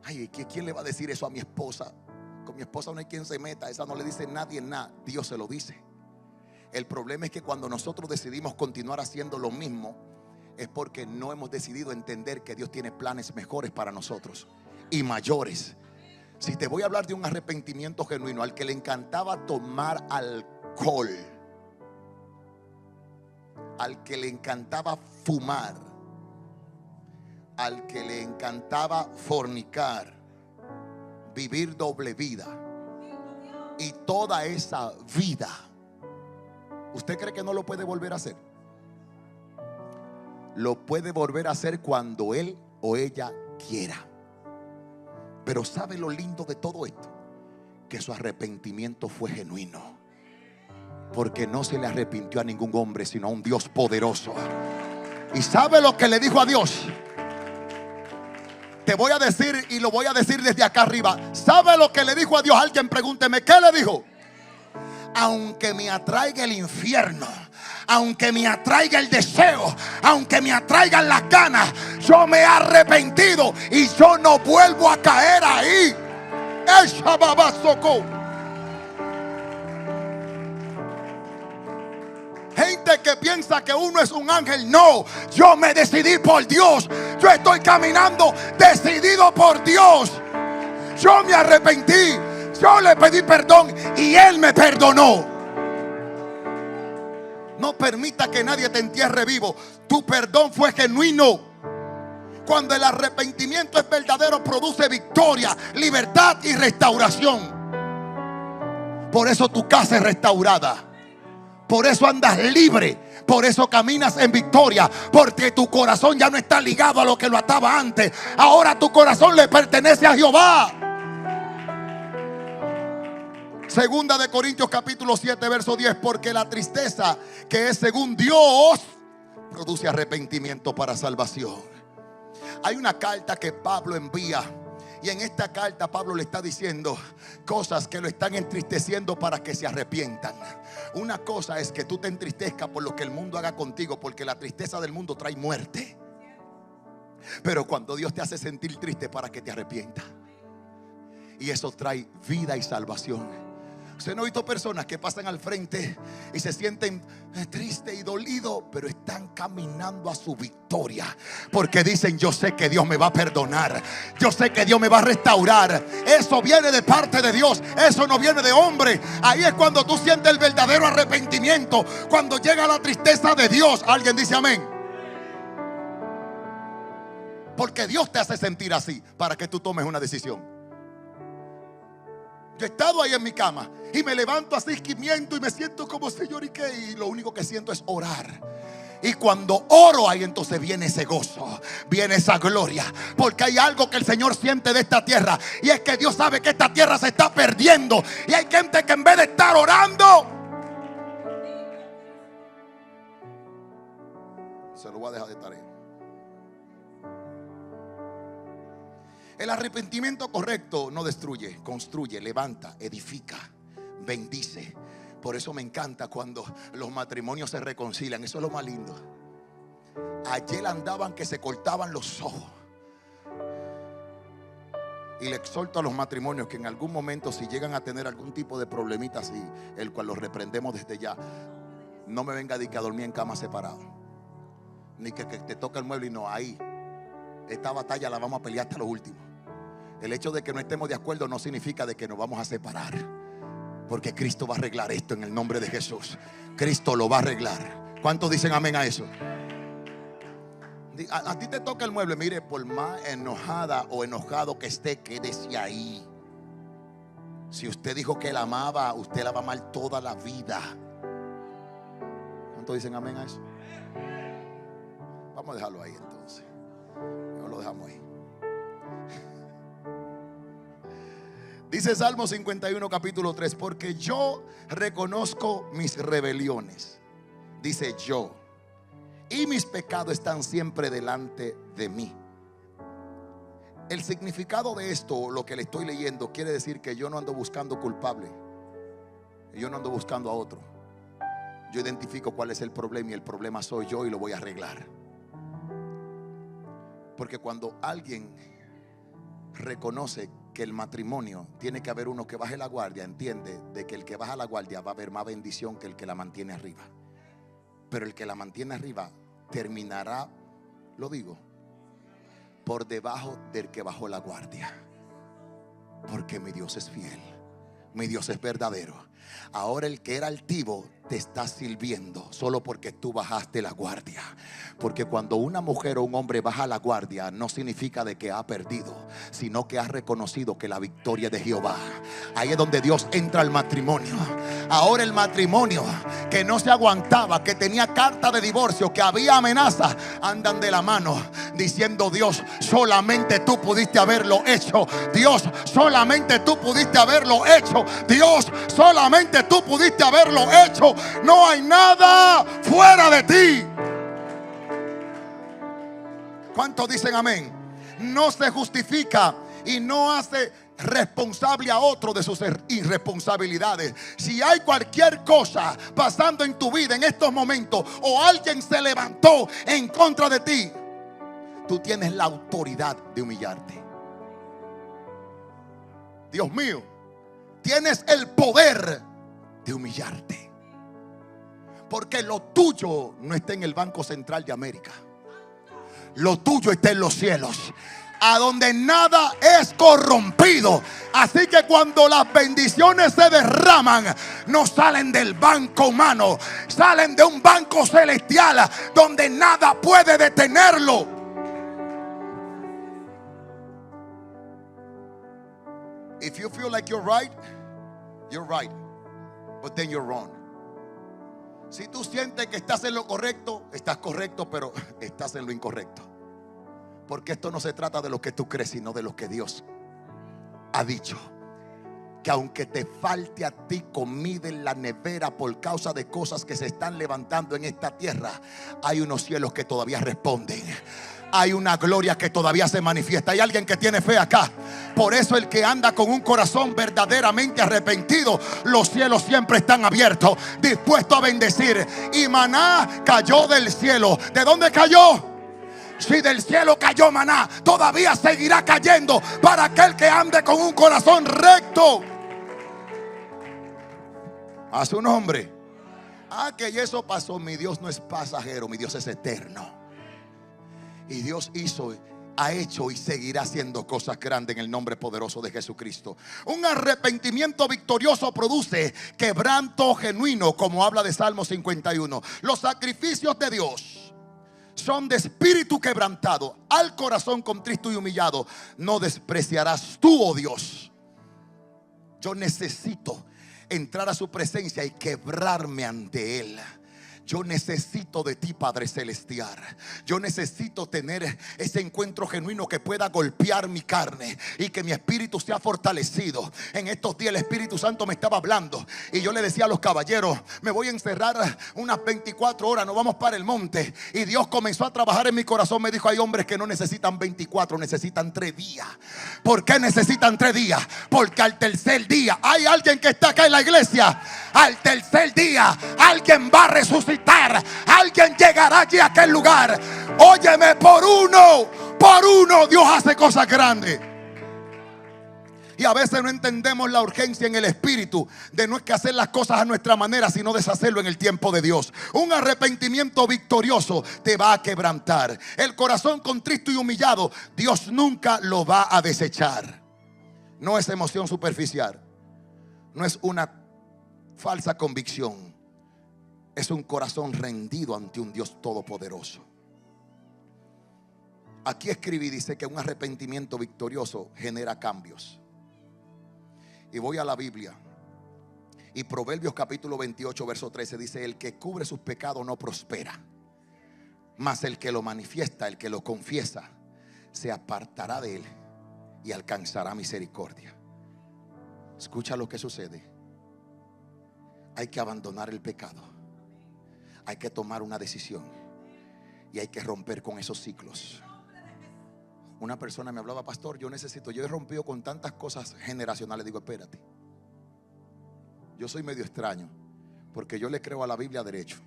Ay, ¿quién le va a decir eso a mi esposa? Con mi esposa no hay quien se meta. Esa no le dice nadie nada. Dios se lo dice. El problema es que cuando nosotros decidimos continuar haciendo lo mismo, es porque no hemos decidido entender que Dios tiene planes mejores para nosotros y mayores. Si te voy a hablar de un arrepentimiento genuino, al que le encantaba tomar alcohol, al que le encantaba fumar, al que le encantaba fornicar, vivir doble vida, y toda esa vida, ¿usted cree que no lo puede volver a hacer? Lo puede volver a hacer cuando él o ella quiera. Pero ¿sabe lo lindo de todo esto? Que su arrepentimiento fue genuino, porque no se le arrepintió a ningún hombre, sino a un Dios poderoso. ¿Y sabe lo que le dijo a Dios? Te voy a decir, y lo voy a decir desde acá arriba. ¿Sabe lo que le dijo a Dios? Alguien pregúnteme, ¿qué le dijo? Aunque me atraiga el infierno, aunque me atraiga el deseo, aunque me atraigan las ganas, yo me he arrepentido y yo no vuelvo a caer ahí. Gente que piensa que uno es un ángel. No, yo me decidí por Dios. Yo estoy caminando decidido por Dios. Yo me arrepentí, yo le pedí perdón y Él me perdonó. No permita que nadie te entierre vivo. Tu perdón fue genuino. Cuando el arrepentimiento es verdadero, produce victoria, libertad y restauración. Por eso tu casa es restaurada. Por eso andas libre. Por eso caminas en victoria. Porque tu corazón ya no está ligado a lo que lo ataba antes. Ahora tu corazón le pertenece a Jehová. Segunda de Corintios capítulo 7 verso 10. Porque la tristeza que es según Dios produce arrepentimiento para salvación. Hay una carta que Pablo envía, y en esta carta Pablo le está diciendo cosas que lo están entristeciendo para que se arrepientan. Una cosa es que tú te entristezcas por lo que el mundo haga contigo, porque la tristeza del mundo trae muerte. Pero cuando Dios te hace sentir triste para que te arrepientas, y eso trae vida y salvación. Usted no ha visto personas que pasan al frente y se sienten tristes y dolidos, pero están caminando a su victoria, porque dicen: yo sé que Dios me va a perdonar, yo sé que Dios me va a restaurar. Eso viene de parte de Dios, eso no viene de hombre. Ahí es cuando tú sientes el verdadero arrepentimiento, cuando llega la tristeza de Dios. Alguien dice amén. Porque Dios te hace sentir así para que tú tomes una decisión. Yo he estado ahí en mi cama y me levanto así esquimiento y me siento como: Señor, ¿y qué? Y lo único que siento es orar. Y cuando oro, ahí entonces viene ese gozo, viene esa gloria, porque hay algo que el Señor siente de esta tierra, y es que Dios sabe que esta tierra se está perdiendo, y hay gente que en vez de estar orando, se lo voy a dejar de tarea. El arrepentimiento correcto no destruye, construye, levanta, edifica, bendice. Por eso me encanta cuando los matrimonios se reconcilian. Eso es lo más lindo. Ayer andaban que se cortaban los ojos. Y le exhorto a los matrimonios que en algún momento, si llegan a tener algún tipo de problemita así, el cual los reprendemos desde ya, no me venga a decir que a dormir en cama separado, ni que te toque el mueble. Y no, ahí esta batalla la vamos a pelear hasta lo último. El hecho de que no estemos de acuerdo no significa de que nos vamos a separar. Porque Cristo va a arreglar esto en el nombre de Jesús. Cristo lo va a arreglar. ¿Cuántos dicen amén a eso? A ti te toca el mueble. Mire, por más enojada o enojado que esté, quédese ahí. Si usted dijo que la amaba, usted la va a amar toda la vida. ¿Cuántos dicen amén a eso? Vamos a dejarlo ahí entonces. No lo dejamos ahí. Dice Salmo 51 capítulo 3: porque yo reconozco mis rebeliones, dice yo, y mis pecados están siempre delante de mí. El significado de esto, lo que le estoy leyendo, quiere decir que yo no ando buscando culpable. Yo no ando buscando a otro. Yo identifico cuál es el problema, y el problema soy yo, y lo voy a arreglar. Porque cuando alguien reconoce que el matrimonio tiene que haber uno que baje la guardia, entiende de que el que baja la guardia va a haber más bendición que el que la mantiene arriba. Pero el que la mantiene arriba terminará, lo digo, por debajo del que bajó la guardia. Porque mi Dios es fiel, mi Dios es verdadero. Ahora el que era altivo te está sirviendo solo porque tú bajaste la guardia. Porque cuando una mujer o un hombre baja la guardia, no significa de que ha perdido, sino que ha reconocido que la victoria es de Jehová. Ahí es donde Dios entra al matrimonio. Ahora el matrimonio que no se aguantaba, que tenía carta de divorcio, que había amenaza, andan de la mano diciendo: Dios, solamente tú pudiste haberlo hecho. Dios, solamente tú pudiste haberlo hecho. Dios, solamente tú pudiste haberlo hecho. No hay nada fuera de ti. ¿Cuántos dicen amén? No se justifica y no hace responsable a otro de sus irresponsabilidades. Si hay cualquier cosa pasando en tu vida en estos momentos, o alguien se levantó en contra de ti, tú tienes la autoridad de humillarte. Dios mío, tienes el poder de humillarte. Porque lo tuyo no está en el Banco Central de América. Lo tuyo está en los cielos, a donde nada es corrompido. Así que cuando las bendiciones se derraman, no salen del banco humano, salen de un banco celestial donde nada puede detenerlo. If you feel like you're right, but then you're wrong. Si tú sientes que estás en lo correcto, estás correcto, pero estás en lo incorrecto. Porque esto no se trata de lo que tú crees, sino de lo que Dios ha dicho. Que aunque te falte a ti comida en la nevera por causa de cosas que se están levantando en esta tierra, hay unos cielos que todavía responden. Hay una gloria que todavía se manifiesta. Hay alguien que tiene fe acá. Por eso el que anda con un corazón verdaderamente arrepentido, los cielos siempre están abiertos, dispuestos a bendecir. Y maná cayó del cielo. ¿De dónde cayó? Si del cielo cayó maná, todavía seguirá cayendo para aquel que ande con un corazón recto. A su nombre. Que eso pasó. Mi Dios no es pasajero, mi Dios es eterno. Y Dios ha hecho y seguirá haciendo cosas grandes en el nombre poderoso de Jesucristo. Un arrepentimiento victorioso produce quebranto genuino, como habla de Salmo 51. Los sacrificios de Dios son de espíritu quebrantado. Al corazón contrito y humillado no despreciarás tú, oh Dios. Yo necesito entrar a su presencia y quebrarme ante Él. Yo necesito de ti, Padre Celestial. Yo necesito tener ese encuentro genuino que pueda golpear mi carne y que mi espíritu sea fortalecido. En estos días el Espíritu Santo me estaba hablando y yo le decía a los caballeros: me voy a encerrar unas 24 horas, nos vamos para el monte. Y Dios comenzó a trabajar en mi corazón. Me dijo: hay hombres que no necesitan 24, necesitan 3 días. ¿Por qué necesitan 3 días? Porque al tercer día, hay alguien que está acá en la iglesia, al tercer día alguien va a resucitar. Alguien llegará allí a aquel lugar. Óyeme, por uno Dios hace cosas grandes. Y a veces no entendemos la urgencia en el espíritu de no es que hacer las cosas a nuestra manera, sino deshacerlo en el tiempo de Dios. Un arrepentimiento victorioso te va a quebrantar. El corazón contrito y humillado, Dios nunca lo va a desechar. No es emoción superficial, no es una Falsa convicción es un corazón rendido ante un Dios todopoderoso. Aquí escribí, dice que un arrepentimiento victorioso genera cambios. Y voy a la Biblia. Y Proverbios capítulo 28 verso 13 dice: el que cubre sus pecados no prospera, mas el que lo manifiesta, el que lo confiesa, se apartará de él y alcanzará misericordia. Escucha lo que sucede. Hay que abandonar el pecado. Hay que tomar una decisión. Y hay que romper con esos ciclos. Una persona me hablaba: pastor, yo he rompido con tantas cosas generacionales. Digo, espérate. Yo soy medio extraño, porque yo le creo a la Biblia derecho.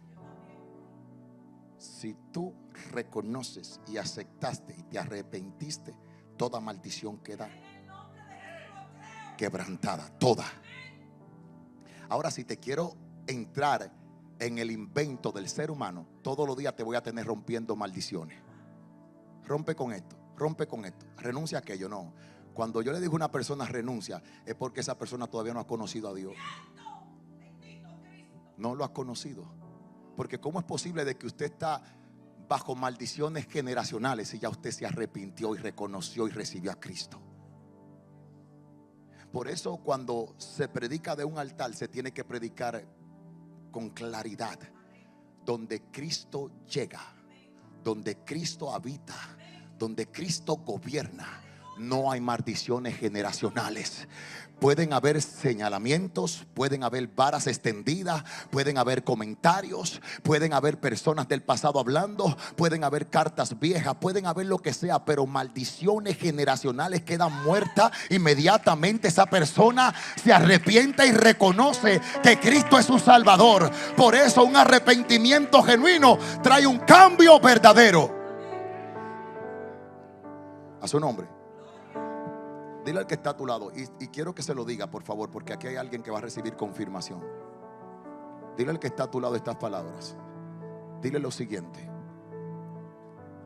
Si tú reconoces y aceptaste y te arrepentiste, toda maldición queda quebrantada, toda. Ahora, si te quiero entrar en el invento del ser humano, todos los días te voy a tener rompiendo maldiciones. Rompe con esto, renuncia a aquello. No, cuando yo le digo a una persona renuncia, es porque esa persona todavía no ha conocido a Dios. No lo ha conocido. Porque ¿cómo es posible de que usted está bajo maldiciones generacionales si ya usted se arrepintió y reconoció y recibió a Cristo? Por eso cuando se predica de un altar, se tiene que predicar con claridad, donde Cristo llega, donde Cristo habita, donde Cristo gobierna. No hay maldiciones generacionales. Pueden haber señalamientos, pueden haber varas extendidas, pueden haber comentarios, pueden haber personas del pasado hablando, pueden haber cartas viejas, pueden haber lo que sea, pero maldiciones generacionales quedan muertas inmediatamente esa persona se arrepiente y reconoce que Cristo es su Salvador. Por eso un arrepentimiento genuino trae un cambio verdadero. A su nombre. Dile al que está a tu lado, y quiero que se lo diga, por favor, porque aquí hay alguien que va a recibir confirmación. Dile al que está a tu lado estas palabras. Dile lo siguiente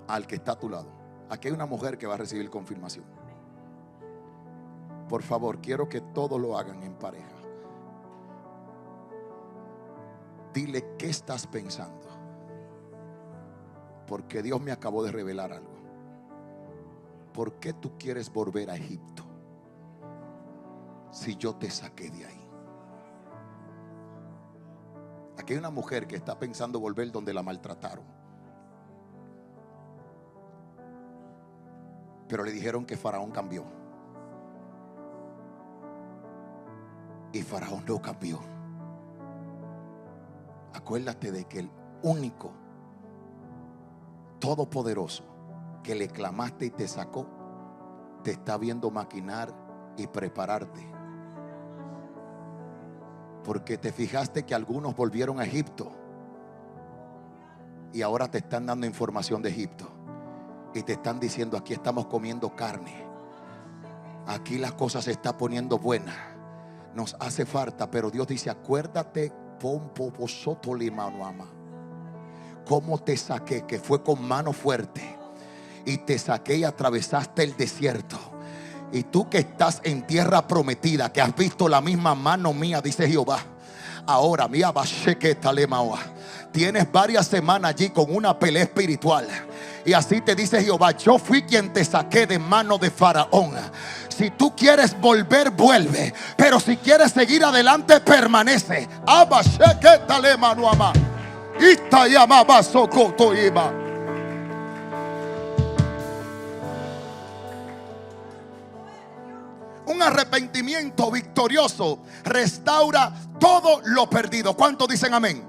al que está a tu lado. Aquí hay una mujer que va a recibir confirmación. Por favor, quiero que todos lo hagan en pareja. Dile qué estás pensando, porque Dios me acabó de revelar algo. ¿Por qué tú quieres volver a Egipto si yo te saqué de ahí? Aquí hay una mujer que está pensando volver donde la maltrataron, pero le dijeron que Faraón cambió. Y Faraón no cambió. Acuérdate de que el único todopoderoso que le clamaste y te sacó, te está viendo maquinar y prepararte. Porque te fijaste que algunos volvieron a Egipto y ahora te están dando información de Egipto y te están diciendo: aquí estamos comiendo carne, aquí las cosas se están poniendo buenas, nos hace falta. Pero Dios dice: acuérdate, cómo te saqué, que fue con mano fuerte, y te saqué y atravesaste el desierto. Y tú que estás en tierra prometida, que has visto la misma mano mía, dice Jehová, ahora mía tienes varias semanas allí con una pelea espiritual. Y así te dice Jehová: yo fui quien te saqué de mano de Faraón. Si tú quieres volver, vuelve. Pero si quieres seguir adelante, permanece. Un arrepentimiento victorioso restaura todo lo perdido. ¿Cuántos dicen amén?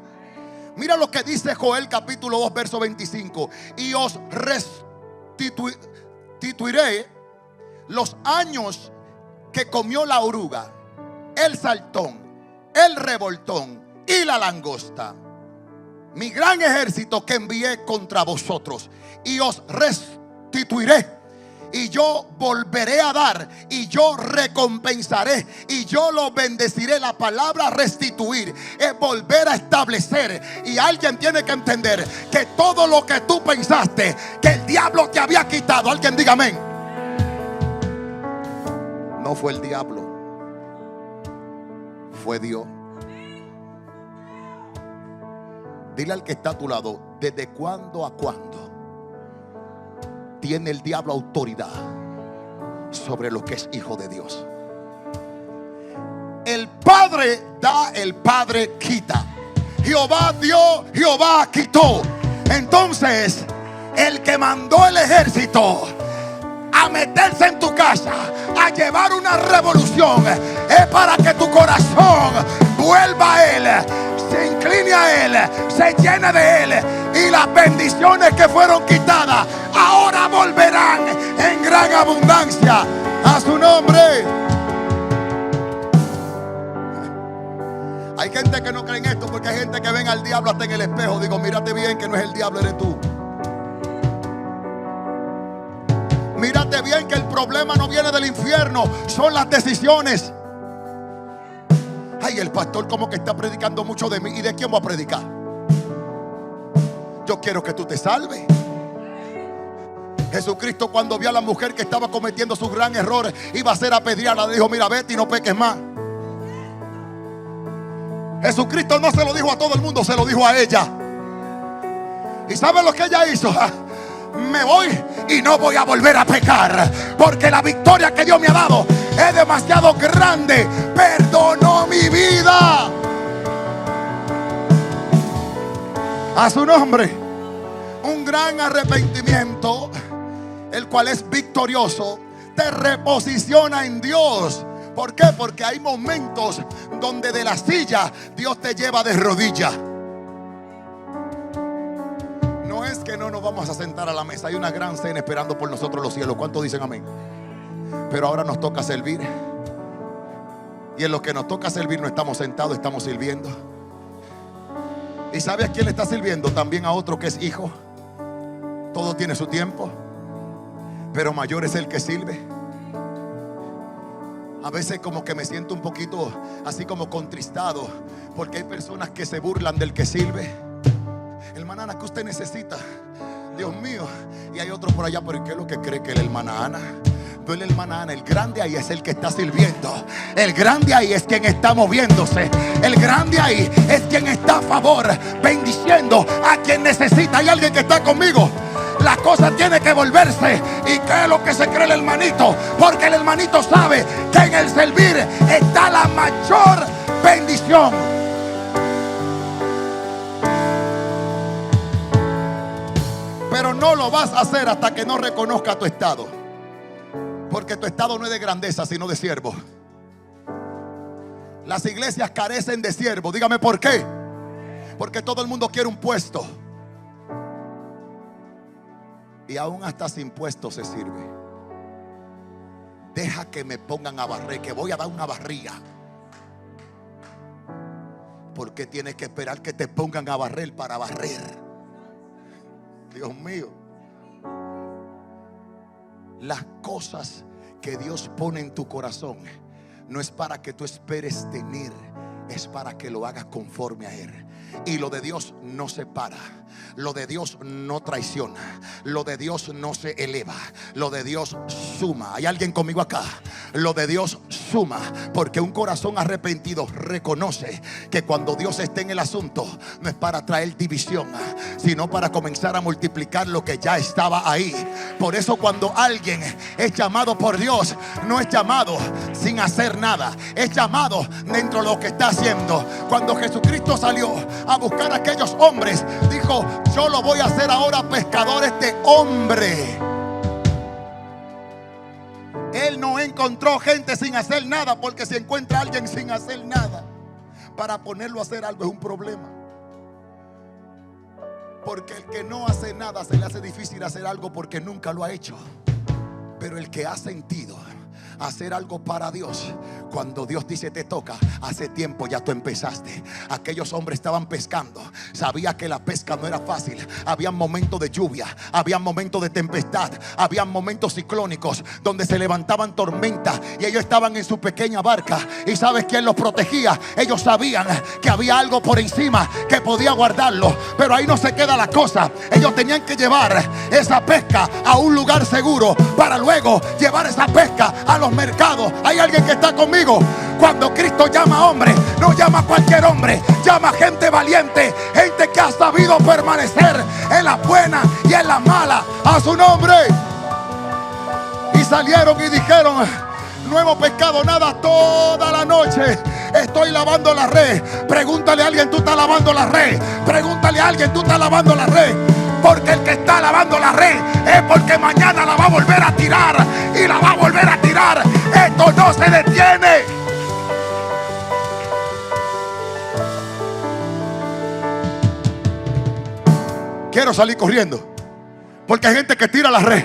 Mira lo que dice Joel capítulo 2 verso 25. Y os restituiré los años que comió la oruga, el saltón, el revoltón y la langosta, mi gran ejército que envié contra vosotros. Y os restituiré, y yo volveré a dar, y yo recompensaré, y yo lo bendeciré. La palabra restituir es volver a establecer. Y alguien tiene que entender que todo lo que tú pensaste que el diablo te había quitado, alguien diga amén, no fue el diablo, fue Dios. Dile al que está a tu lado: ¿desde cuándo a cuándo tiene el diablo autoridad sobre lo que es hijo de Dios? El Padre da, el Padre quita. Jehová dio, Jehová quitó. Entonces, el que mandó el ejército a meterse en tu casa, a llevar una revolución, es para que tu corazón vuelva a Él, se incline a Él, se llene de Él, y las bendiciones que fueron quitadas ahora volverán en gran abundancia a su nombre. Hay gente que no cree en esto, porque hay gente que ven al diablo hasta en el espejo. Digo, mírate bien que no es el diablo, eres tú. Mírate bien que el problema no viene del infierno, son las decisiones. Ay, el pastor como que está predicando mucho de mí. ¿Y de quién voy a predicar? Yo quiero que tú te salves. Jesucristo, cuando vio a la mujer que estaba cometiendo su gran error, iba a ser apedreada, le dijo: mira, vete y no peques más. Jesucristo no se lo dijo a todo el mundo, se lo dijo a ella. ¿Y sabe lo que ella hizo? Me voy y no voy a volver a pecar, porque la victoria que Dios me ha dado es demasiado grande. Perdonó mi vida. A su nombre. Un gran arrepentimiento, el cual es victorioso, te reposiciona en Dios. ¿Por qué? Porque hay momentos donde de la silla Dios te lleva de rodillas. No es que no nos vamos a sentar a la mesa. Hay una gran cena esperando por nosotros los cielos. ¿Cuántos dicen amén? Pero ahora nos toca servir. Y en lo que nos toca servir no estamos sentados, estamos sirviendo. ¿Y sabe a quién le está sirviendo? También a otro que es hijo. Todo tiene su tiempo, pero mayor es el que sirve. A veces como que me siento un poquito así como contristado, porque hay personas que se burlan del que sirve. Hermana Ana, ¿qué usted necesita? Dios mío. Y hay otros por allá: ¿pero qué es lo que cree que es la hermana Ana? No es la hermana Ana. El grande ahí es el que está sirviendo. El grande ahí es quien está moviéndose. El grande ahí es quien está a favor, bendiciendo a quien necesita. Hay alguien que está conmigo. La cosa tiene que volverse. ¿Y qué es lo que se cree el hermanito? Porque el hermanito sabe que en el servir está la mayor bendición. Pero no lo vas a hacer hasta que no reconozca tu estado. Porque tu estado no es de grandeza, sino de siervo. Las iglesias carecen de siervo. Dígame por qué. Porque todo el mundo quiere un puesto. Y aún hasta sin puesto se sirve. Deja que me pongan a barrer, que voy a dar una barriga. ¿Por qué tienes que esperar que te pongan a barrer para barrer? Dios mío. Las cosas que Dios pone en tu corazón no es para que tú esperes tener, es para que lo hagas conforme a Él. Y lo de Dios no se para. Lo de Dios no traiciona. Lo de Dios no se eleva. Lo de Dios suma. ¿Hay alguien conmigo acá? Lo de Dios suma. Porque un corazón arrepentido reconoce que cuando Dios esté en el asunto, no es para traer división, sino para comenzar a multiplicar lo que ya estaba ahí. Por eso cuando alguien es llamado por Dios, no es llamado sin hacer nada, es llamado dentro de lo que está haciendo. Cuando Jesucristo salió a buscar a aquellos hombres, dijo: yo lo voy a hacer ahora pescadores de hombre. Él no encontró gente sin hacer nada, porque si encuentra a alguien sin hacer nada, para ponerlo a hacer algo es un problema. Porque el que no hace nada se le hace difícil hacer algo porque nunca lo ha hecho. Pero el que ha sentido hacer algo para Dios, cuando Dios dice te toca, hace tiempo ya tú empezaste. Aquellos hombres estaban pescando, sabía que la pesca no era fácil. Había momentos de lluvia, había momentos de tempestad, había momentos ciclónicos donde se levantaban tormentas y ellos estaban en su pequeña barca. ¿Y sabes quién los protegía? Ellos sabían que había algo por encima que podía guardarlo. Pero ahí no se queda la cosa. Ellos tenían que llevar esa pesca a un lugar seguro para luego llevar esa pesca a los los mercados. Hay alguien que está conmigo. Cuando Cristo llama a hombres, no llama a cualquier hombre, llama a gente valiente, gente que ha sabido permanecer en las buenas y en las malas. A su nombre. Y salieron y dijeron: no hemos pescado nada toda la noche. Estoy lavando la red. Pregúntale a alguien: ¿tú estás lavando la red? Pregúntale a alguien: ¿tú estás lavando la red? Porque el que está lavando la red es porque mañana la va a volver a tirar. Y la va a volver a tirar. Esto no se detiene. Quiero salir corriendo, porque hay gente que tira la red.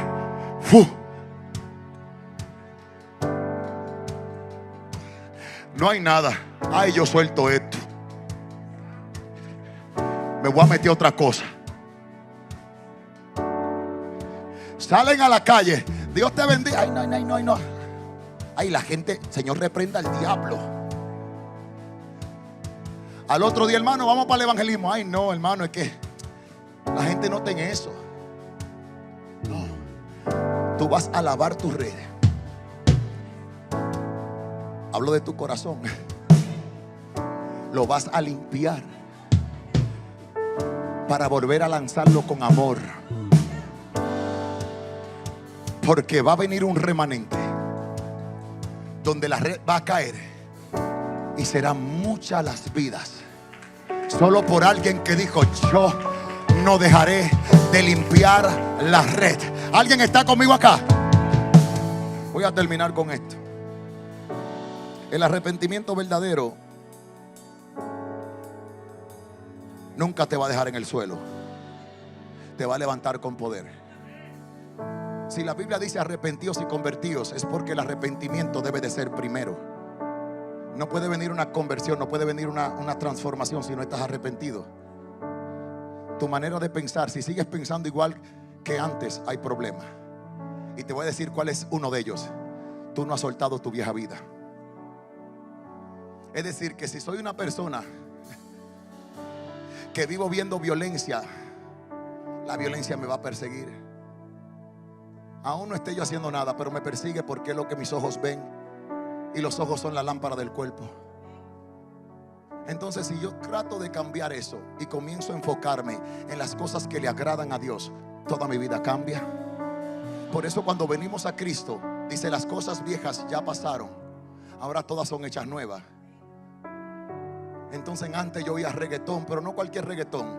No hay nada. Ay, yo suelto esto. Me voy a meter otra cosa. Salen a la calle. Dios te bendiga. Ay, no. Ay, la gente, Señor, reprenda al diablo. Al otro día, hermano, vamos para el evangelismo. Ay, no, hermano, es que la gente no tiene eso. No. Tú vas a lavar tus redes. Hablo de tu corazón. Lo vas a limpiar para volver a lanzarlo con amor. Porque va a venir un remanente donde la red va a caer y serán muchas las vidas solo por alguien que dijo: yo no dejaré de limpiar la red. ¿Alguien está conmigo acá? Voy a terminar con esto. El arrepentimiento verdadero nunca te va a dejar en el suelo. Te va a levantar con poder. Si la Biblia dice arrepentíos y convertíos, es porque el arrepentimiento debe de ser primero. No puede venir una conversión, no puede venir una transformación si no estás arrepentido. Tu manera de pensar, si sigues pensando igual que antes, hay problema. Y te voy a decir cuál es uno de ellos. Tú no has soltado tu vieja vida. Es decir, que si soy una persona que vivo viendo violencia, la violencia me va a perseguir. Aún no esté yo haciendo nada, pero me persigue porque es lo que mis ojos ven. Y los ojos son la lámpara del cuerpo. Entonces, si yo trato de cambiar eso y comienzo a enfocarme en las cosas que le agradan a Dios, toda mi vida cambia. Por eso cuando venimos a Cristo, dice: las cosas viejas ya pasaron, ahora todas son hechas nuevas. Entonces antes yo oía reggaetón, pero no cualquier reggaetón.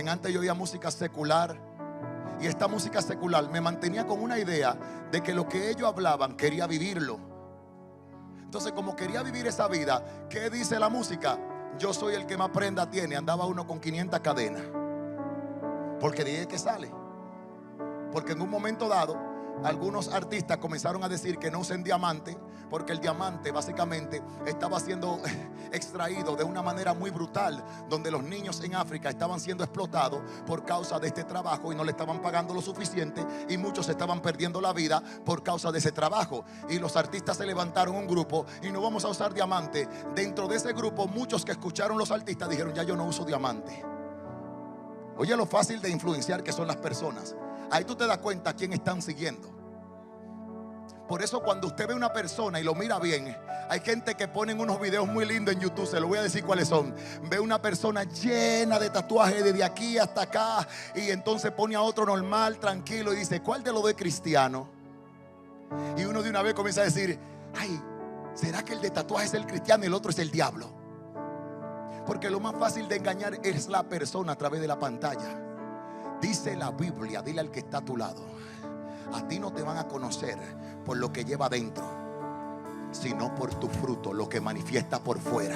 Antes yo oía música secular. Y esta música secular me mantenía con una idea de que lo que ellos hablaban quería vivirlo. Entonces, como quería vivir esa vida, ¿qué dice la música? Yo soy el que más prenda tiene. Andaba uno con 500 cadenas. Porque de ahí es que sale. Porque en un momento dado, algunos artistas comenzaron a decir que no usen diamante, porque el diamante básicamente estaba siendo extraído de una manera muy brutal, donde los niños en África estaban siendo explotados por causa de este trabajo y no le estaban pagando lo suficiente, y muchos estaban perdiendo la vida por causa de ese trabajo. Y los artistas se levantaron un grupo y no vamos a usar diamante. Dentro de ese grupo, muchos que escucharon los artistas dijeron: ya yo no uso diamante. Oye lo fácil de influenciar que son las personas. Ahí tú te das cuenta a quién están siguiendo. Por eso cuando usted ve una persona y lo mira bien, hay gente que ponen unos videos muy lindos en YouTube, se lo voy a decir cuáles son. Ve una persona llena de tatuajes desde aquí hasta acá, y entonces pone a otro normal, tranquilo, y dice: ¿cuál de los dos es cristiano? Y uno de una vez comienza a decir: ay, ¿será que el de tatuaje es el cristiano y el otro es el diablo? Porque lo más fácil de engañar es la persona a través de la pantalla. Dice la Biblia, dile al que está a tu lado: a ti no te van a conocer por lo que lleva adentro, sino por tu fruto, lo que manifiesta por fuera.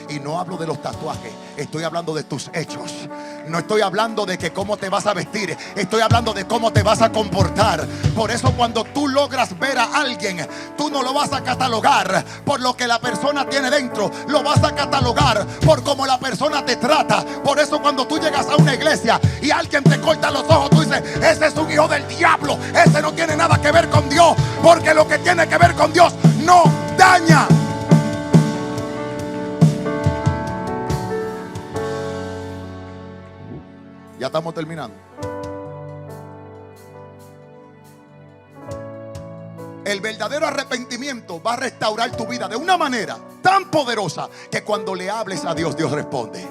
Y no hablo de los tatuajes, estoy hablando de tus hechos. No estoy hablando de que cómo te vas a vestir, estoy hablando de cómo te vas a comportar. Por eso cuando tú logras ver a alguien, tú no lo vas a catalogar por lo que la persona tiene dentro, lo vas a catalogar por cómo la persona te trata. Por eso cuando tú llegas a una iglesia y alguien te corta los ojos, tú dices: ese es un hijo del diablo, ese no tiene nada que ver con Dios. Porque lo que tiene que ver con Dios no daña. Ya estamos terminando. El verdadero arrepentimiento va a restaurar tu vida de una manera tan poderosa que cuando le hables a Dios, Dios responde.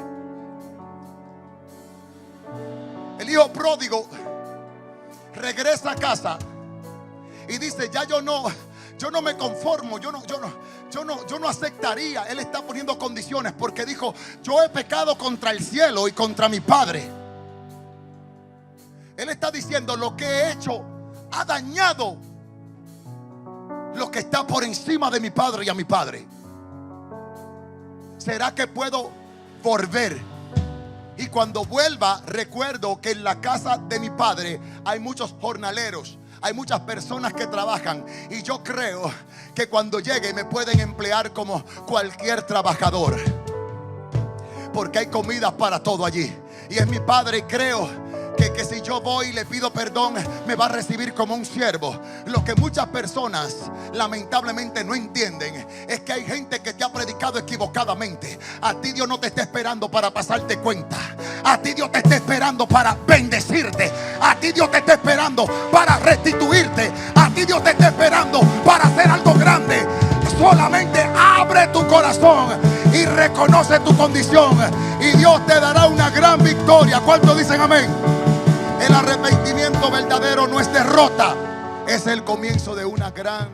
El hijo pródigo regresa a casa y dice: ya yo no me conformo, yo no aceptaría. Él está poniendo condiciones porque dijo: yo he pecado contra el cielo y contra mi padre. Él está diciendo: lo que he hecho ha dañado lo que está por encima de mi padre y a mi padre. ¿Será que puedo volver? Y cuando vuelva, recuerdo que en la casa de mi padre hay muchos jornaleros, hay muchas personas que trabajan, y yo creo que cuando llegue me pueden emplear como cualquier trabajador, porque hay comida para todo allí. Y es mi padre, y creo que si yo voy y le pido perdón, me va a recibir como un siervo. Lo que muchas personas lamentablemente no entienden es que hay gente que te ha predicado equivocadamente. A ti Dios no te está esperando para pasarte cuenta. A ti Dios te está esperando para bendecirte. A ti Dios te está esperando para restituirte. A ti Dios te está esperando para hacer algo grande. Solamente abre tu corazón y reconoce tu condición, y Dios te dará una gran victoria. ¿Cuántos dicen amén? El arrepentimiento verdadero no es derrota, es el comienzo de una gran